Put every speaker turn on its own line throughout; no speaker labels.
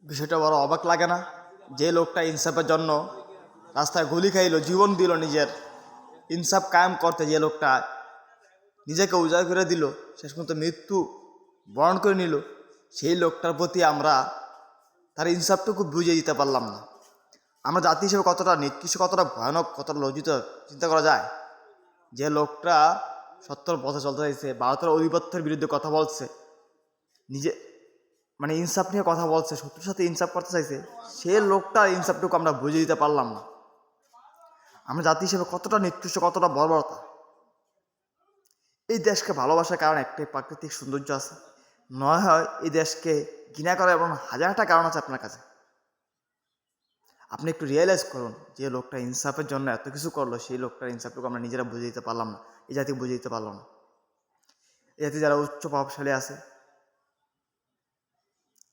বিষয়টা বড় অবাক লাগে না? যে লোকটা ইনসাফের জন্য রাস্তায় গুলি খাইল, জীবন দিল নিজের ইনসাফ কায়েম করতে, যে লোকটা নিজেকে উজাড় করে দিল, শেষ পর্যন্ত মৃত্যু বরণ করে নিল, সেই লোকটার প্রতি আমরা তার ইনসাফটুকু বুঝিয়ে দিতে পারলাম না। আমরা জাতি হিসেবে কতটা নিকৃষ্ট, কতটা ভয়ানক, কতটা লজ্জিত চিন্তা করা যায়। যে লোকটা সত্যর পথে চলতে চাইছে, ভারতের আধিপত্যের বিরুদ্ধে কথা বলছে, নিজে মানে ইনসাফ নিয়ে কথা বলছে, শত্রুর সাথে ইনসাফ করতে চাইছে, সে লোকটার ইনসাফটুকু আমরা বুঝিয়ে দিতে পারলাম না। আমরা জাতি হিসেবে কতটা নিকৃষ্ট, কতটা বর্বরতা। এই দেশকে ভালোবাসার কারণ একটাই, প্রাকৃতিক সৌন্দর্য আছে। নয় হয় এই দেশকে ঘৃণা করার এবং হাজারটা কারণ আছে আপনার কাছে। আপনি একটু রিয়েলাইজ করুন, যে লোকটা ইনসাফের জন্য এত কিছু করলো, সেই লোকটার ইনসাফটুকু আমরা নিজেরা বুঝে দিতে পারলাম না, এই জাতি বুঝে দিতে পারলাম না। এই জাতি যারা উচ্চ প্রভাবশালী আছে,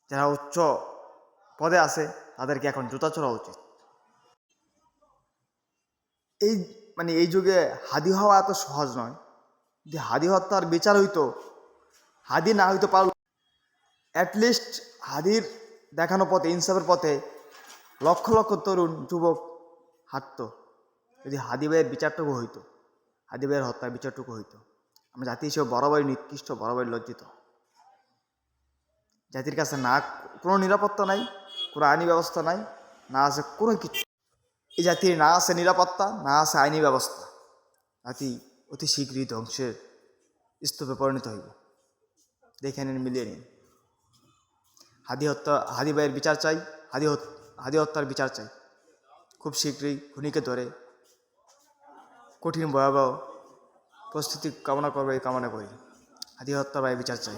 যারা উচ্চ পদে আছে, তাদেরকে এখন জুতা চড়া উচিত। এই এই যুগে হাদি হওয়া এত সহজ নয়। যে হাদি হত্যার বিচার হইতো, হাদি না হইতে পারল, অ্যাটলিস্ট হাদির দেখানো পথে, ইনসাফের পথে লক্ষ লক্ষ তরুণ যুবক হাঁটত। যদি হাদি ভাইয়ের বিচারটুকু হইতো, হাদি ভাইয়ের হত্যার বিচারটুকু হইতো। আমরা জাতি হিসেবে বরাবরই নিকৃষ্ট, বরাবরই লজ্জিত। জাতির কাছে না কোনো নিরাপত্তা নাই, কোনো আইনি ব্যবস্থা নাই, না আছে কোনো কিছু। এই জাতির না আছে নিরাপত্তা, না আছে আইনি ব্যবস্থা। জাতি অতি শীঘ্রই ধ্বংসের স্তূপে পরিণত হইব। দেখে নিন, মিলিয়ে নিন। হাদি ভাইয়ের বিচার চাই, হাদি হত্যার বিচার চাই। খুব শীঘ্রই খুনিকে ধরে কঠিন ভয়াবহ পরিস্থিতি কামনা করবে, এই কামনা করি। হাদি হত্যার ভাই বিচার চাই।